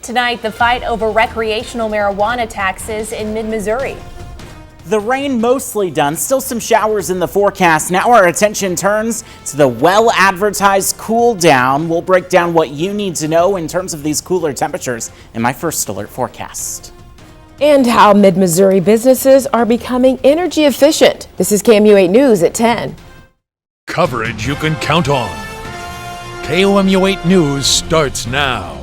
Tonight, the fight over recreational marijuana taxes in mid-Missouri. The rain mostly done, still some showers in the forecast. Now our attention turns to the well-advertised cool down. We'll break down what you need to know in terms of these cooler temperatures in my first alert forecast. And how mid-Missouri businesses are becoming energy efficient. This is KOMU 8 News at 10. Coverage you can count on. KOMU 8 News starts now.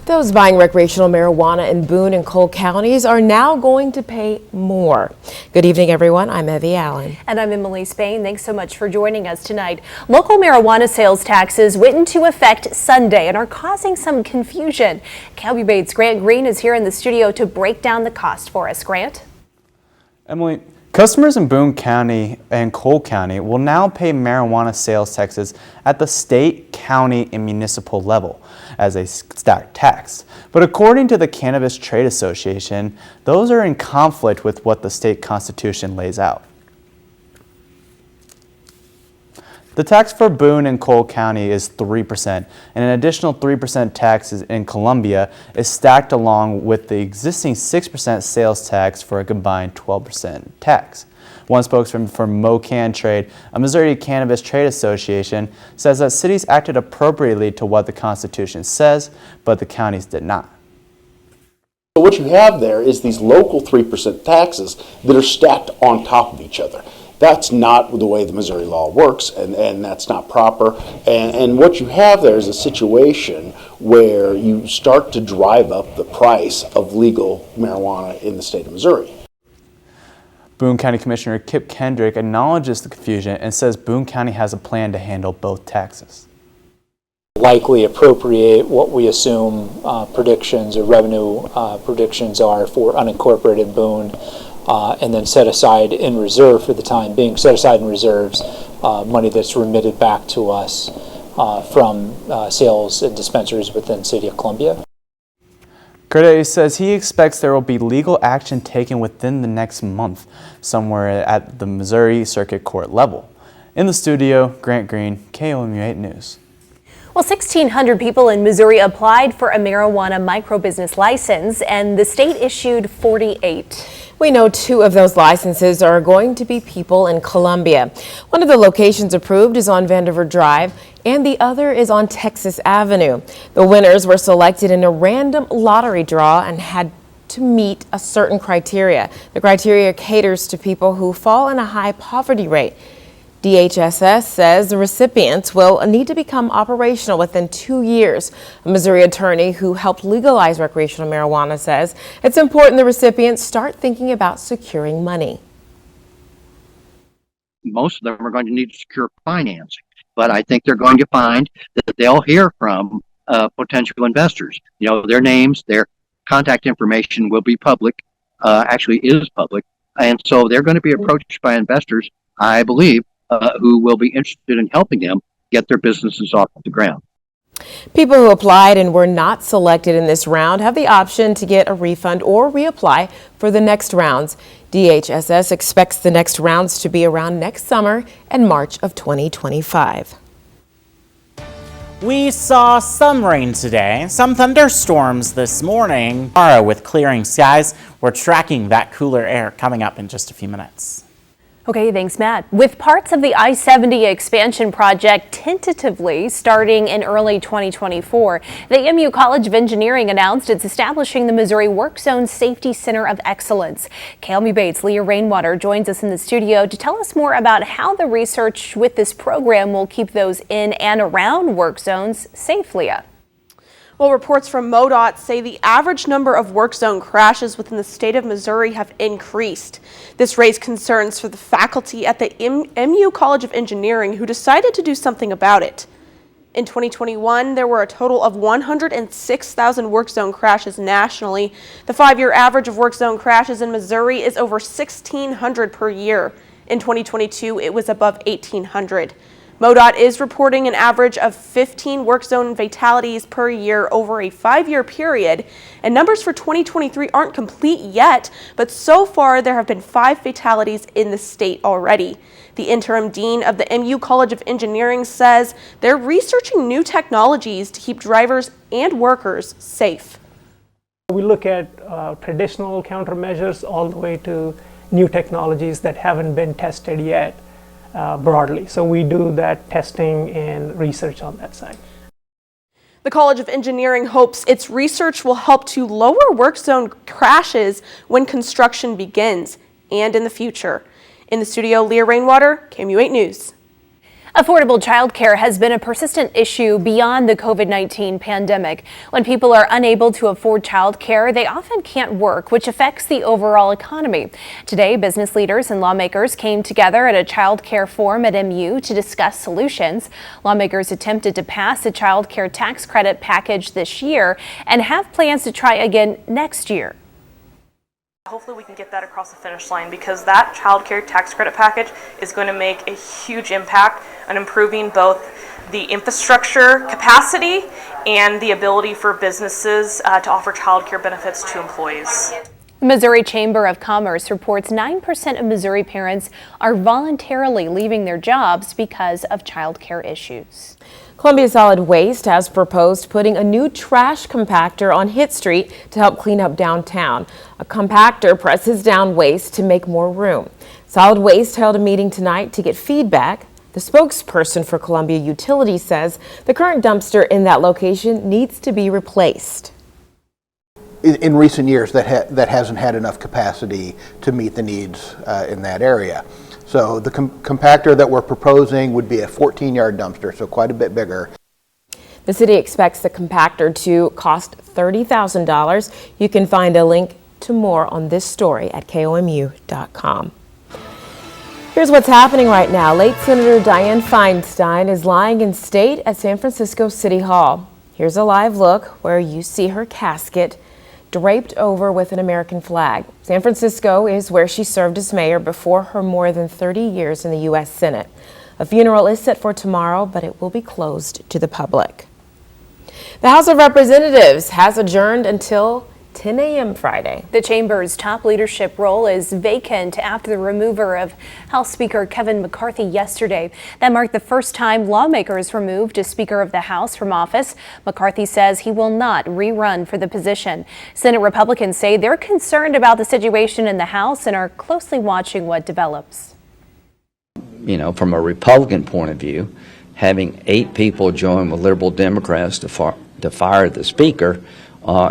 Those buying recreational marijuana in Boone and Cole counties are now going to pay more. Good evening, everyone. I'm Evie Allen. And I'm Emily Spain. Thanks so much for joining us tonight. Local marijuana sales taxes went into effect Sunday and are causing some confusion. KOMU 8's Grant Green is here in the studio to break down the cost for us. Grant? Emily, customers in Boone County and Cole County will now pay marijuana sales taxes at the state, county, and municipal level as a stacked tax. But according to the Cannabis Trade Association, those are in conflict with what the state constitution lays out. The tax for Boone and Cole County is 3%, and an additional 3% tax in Columbia is stacked along with the existing 6% sales tax for a combined 12% tax. One spokesman for MoCan Trade, a Missouri Cannabis Trade Association, says that cities acted appropriately to what the Constitution says, but the counties did not. So what you have there is these local 3% taxes that are stacked on top of each other. That's not the way the Missouri law works, and that's not proper. And what you have there is a situation where you start to drive up the price of legal marijuana in the state of Missouri. Boone County Commissioner Kip Kendrick acknowledges the confusion and says Boone County has a plan to handle both taxes. Likely appropriate what we assume predictions or revenue predictions are for unincorporated Boone, and then set aside in reserve for the time being, set aside in reserves money that's remitted back to us from sales and dispensaries within the city of Columbia. Corday says he expects there will be legal action taken within the next month, somewhere at the Missouri Circuit Court level. In the studio, Grant Green, KOMU 8 News. Well, 1,600 people in Missouri applied for a marijuana microbusiness license, and the state issued 48. We know 2 of those licenses are going to be people in Columbia. One of the locations approved is on Vandiver Drive, and the other is on Texas Avenue. The winners were selected in a random lottery draw and had to meet a certain criteria. The criteria caters to people who fall in a high poverty rate. DHSS says the recipients will need to become operational within 2 years. A Missouri attorney who helped legalize recreational marijuana says it's important the recipients start thinking about securing money. Most of them are going to need to secure financing, but I think they're going to find that they'll hear from potential investors. You know, their names, their contact information will be public, actually is public, and so they're going to be approached by investors, I believe, who will be interested in helping them get their businesses off the ground. People who applied and were not selected in this round have the option to get a refund or reapply for the next rounds. DHSS expects the next rounds to be around next summer and March of 2025. We saw some rain today, some thunderstorms this morning. Tomorrow with clearing skies, we're tracking that cooler air coming up in just a few minutes. Okay, thanks, Matt. With parts of the I-70 expansion project tentatively starting in early 2024, the MU College of Engineering announced it's establishing the Missouri Work Zone Safety Center of Excellence. KOMU 8's Leah Rainwater joins us in the studio to tell us more about how the research with this program will keep those in and around work zones safe, Leah. Well, reports from MoDOT say the average number of work zone crashes within the state of Missouri have increased. This raised concerns for the faculty at the MU College of Engineering, who decided to do something about it. In 2021, there were a total of 106,000 work zone crashes nationally. The 5-year average of work zone crashes in Missouri is over 1,600 per year. In 2022, it was above 1,800. MoDOT is reporting an average of 15 work zone fatalities per year over a 5-year period, and numbers for 2023 aren't complete yet, but so far there have been 5 fatalities in the state already. The interim dean of the MU College of Engineering says they're researching new technologies to keep drivers and workers safe. We look at traditional countermeasures all the way to new technologies that haven't been tested yet. Broadly. So we do that testing and research on that side. The College of Engineering hopes its research will help to lower work zone crashes when construction begins and in the future. In the studio, Leah Rainwater, KOMU 8 News. Affordable childcare has been a persistent issue beyond the COVID-19 pandemic. When people are unable to afford childcare, they often can't work, which affects the overall economy. Today, business leaders and lawmakers came together at a childcare forum at MU to discuss solutions. Lawmakers attempted to pass a childcare tax credit package this year and have plans to try again next year. Hopefully we can get that across the finish line, because that child care tax credit package is going to make a huge impact on improving both the infrastructure capacity and the ability for businesses to offer child care benefits to employees. The Missouri Chamber of Commerce reports 9% of Missouri parents are voluntarily leaving their jobs because of child care issues. Columbia Solid Waste has proposed putting a new trash compactor on Hitt Street to help clean up downtown. A compactor presses down waste to make more room. Solid Waste held a meeting tonight to get feedback. The spokesperson for Columbia Utilities says the current dumpster in that location needs to be replaced. In recent years, that hasn't had enough capacity to meet the needs in that area. So the compactor that we're proposing would be a 14-yard dumpster, so quite a bit bigger. The city expects the compactor to cost $30,000. You can find a link to more on this story at KOMU.com. Here's what's happening right now. Late Senator Dianne Feinstein is lying in state at San Francisco City Hall. Here's a live look where you see her casket draped over with an American flag. San Francisco is where she served as mayor before her more than 30 years in the U.S. Senate. A funeral is set for tomorrow, but it will be closed to the public. The House of Representatives has adjourned until 10 a.m. Friday. The chamber's top leadership role is vacant after the removal of House Speaker Kevin McCarthy yesterday. That marked the first time lawmakers removed a Speaker of the House from office. McCarthy says he will not rerun for the position. Senate Republicans say they're concerned about the situation in the House and are closely watching what develops. You know, from a Republican point of view, having 8 people join with liberal Democrats to fire the Speaker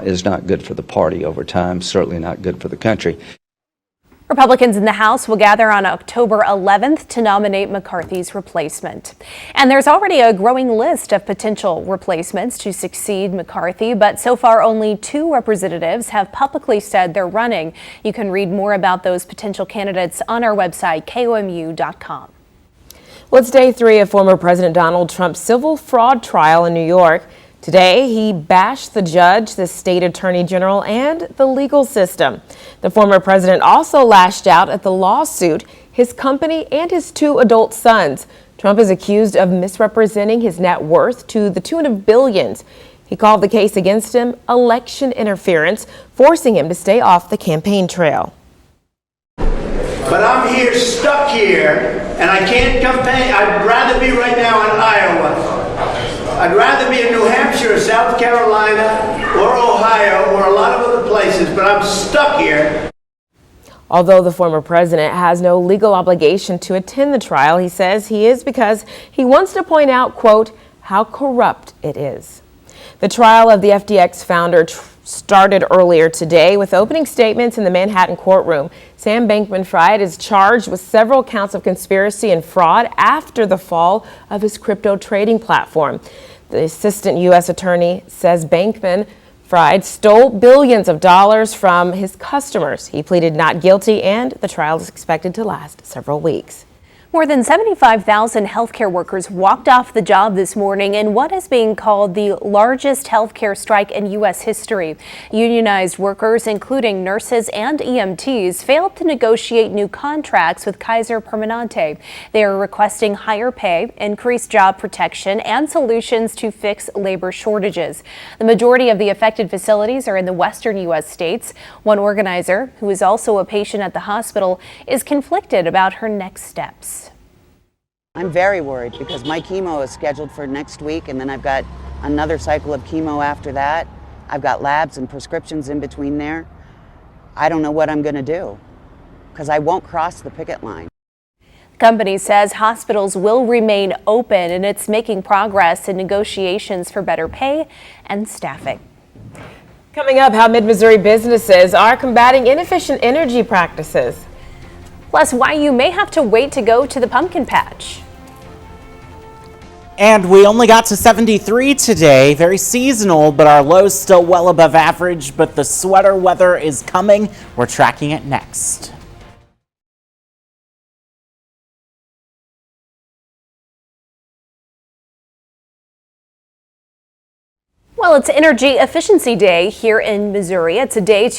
is not good for the party over time, certainly not good for the country. Republicans in the House will gather on October 11th to nominate McCarthy's replacement. And there's already a growing list of potential replacements to succeed McCarthy, but so far only 2 representatives have publicly said they're running. You can read more about those potential candidates on our website, KOMU.com. Well, it's day 3 of former President Donald Trump's civil fraud trial in New York. Today, he bashed the judge, the state attorney general, and the legal system. The former president also lashed out at the lawsuit, his company, and his 2 adult sons. Trump is accused of misrepresenting his net worth to the tune of billions. He called the case against him election interference, forcing him to stay off the campaign trail. But I'm here, stuck here, and I can't campaign. I'd rather be right now in Iowa. I'd rather be in New Hampshire or South Carolina or Ohio or a lot of other places, but I'm stuck here. Although the former president has no legal obligation to attend the trial, he says he is because he wants to point out, quote, how corrupt it is. The trial of the FTX founder started earlier today with opening statements in the Manhattan courtroom. Sam Bankman-Fried is charged with several counts of conspiracy and fraud after the fall of his crypto trading platform. The assistant U.S. attorney says Bankman-Fried stole billions of dollars from his customers. He pleaded not guilty, and the trial is expected to last several weeks. More than 75,000 healthcare workers walked off the job this morning in what is being called the largest healthcare strike in U.S. history. Unionized workers, including nurses and EMTs, failed to negotiate new contracts with Kaiser Permanente. They are requesting higher pay, increased job protection, and solutions to fix labor shortages. The majority of the affected facilities are in the western U.S. states. One organizer, who is also a patient at the hospital, is conflicted about her next steps. I'm very worried because my chemo is scheduled for next week, and then I've got another cycle of chemo after that. I've got labs and prescriptions in between there. I don't know what I'm going to do because I won't cross the picket line. The company says hospitals will remain open, and it's making progress in negotiations for better pay and staffing. Coming up, how Mid-Missouri businesses are combating inefficient energy practices. Plus, why you may have to wait to go to the pumpkin patch. And we only got to 73 today, very seasonal, but our lows still well above average, but the sweater weather is coming. We're tracking it next. Well, it's Energy Efficiency Day here in Missouri. It's a day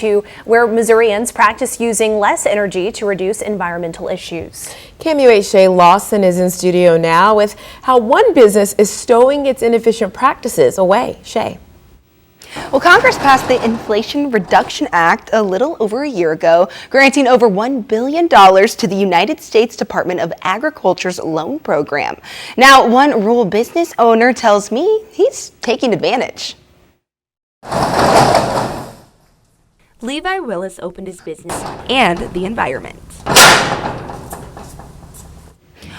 where Missourians practice using less energy to reduce environmental issues. KOMU 8's Shay Lawson is in studio now with how one business is stowing its inefficient practices away. Shay. Well, Congress passed the Inflation Reduction Act a little over a year ago, granting over $1 billion to the United States Department of Agriculture's loan program. Now, one rural business owner tells me he's taking advantage. Levi Willis opened his business and the environment.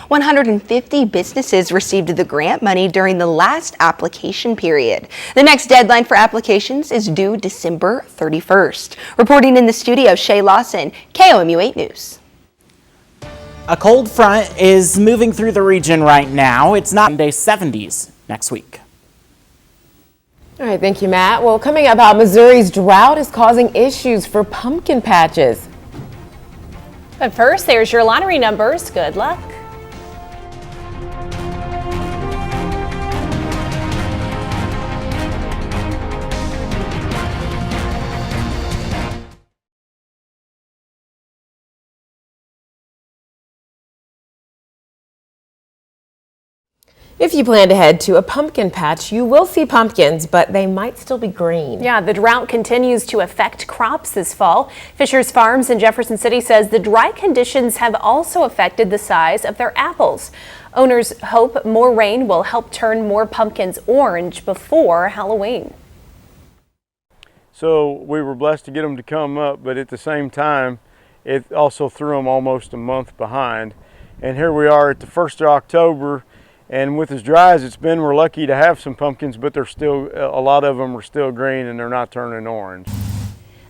150 businesses received the grant money during the last application period. The next deadline for applications is due December 31st. Reporting in the studio, Shay Lawson, KOMU 8 News. A cold front is moving through the region right now. It's not Monday 70s next week. All right, thank you, Matt. Well, coming up, how Missouri's drought is causing issues for pumpkin patches. But first, there's your lottery numbers. Good luck. If you plan to head to a pumpkin patch, you will see pumpkins, but they might still be green. Yeah, the drought continues to affect crops this fall. Fisher's Farms in Jefferson City says the dry conditions have also affected the size of their apples. Owners hope more rain will help turn more pumpkins orange before Halloween. So we were blessed to get them to come up, but at the same time, it also threw them almost a month behind. And here we are at the 1st of October. And with as dry as it's been, we're lucky to have some pumpkins, but they're still, a lot of them are still green and they're not turning orange.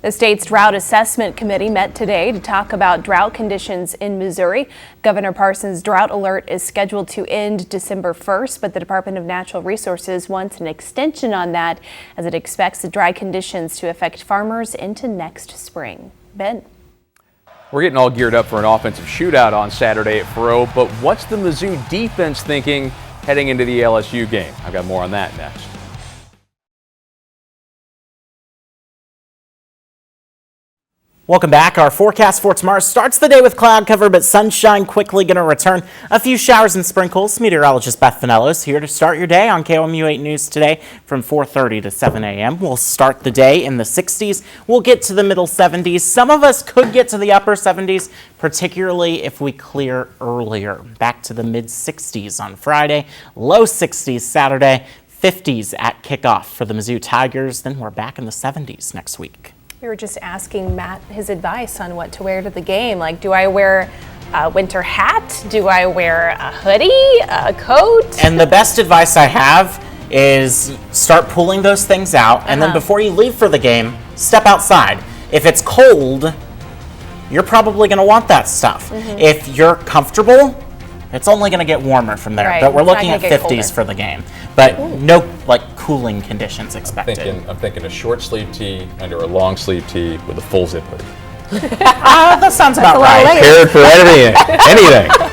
The state's Drought Assessment Committee met today to talk about drought conditions in Missouri. Governor Parsons' drought alert is scheduled to end December 1st, but the Department of Natural Resources wants an extension on that as it expects the dry conditions to affect farmers into next spring. Ben. We're getting all geared up for an offensive shootout on Saturday at Faroe, but what's the Mizzou defense thinking heading into the LSU game? I've got more on that next. Welcome back. Our forecast for tomorrow starts the day with cloud cover, but sunshine quickly going to return. A few showers and sprinkles. Meteorologist Beth Finello is here to start your day on KOMU 8 News today from 4:30 to 7 a.m. We'll start the day in the 60s. We'll get to the middle 70s. Some of us could get to the upper 70s, particularly if we clear earlier. Back to the mid 60s on Friday, low 60s Saturday, 50s at kickoff for the Mizzou Tigers. Then we're back in the 70s next week. We were just asking Matt his advice on what to wear to the game. Like, do I wear a winter hat? Do I wear a hoodie, a coat? And the best advice I have is start pulling those things out, and then before you leave for the game, step outside. If it's cold, you're probably going to want that stuff. If you're comfortable, it's only going to get warmer from there. Right. But we're It's not looking gonna at get 50s colder. for the game. But no cooling conditions expected. I'm thinking a short sleeve tee under a long sleeve tee with a full zip hoodie. That sounds about right. Prepared for anything.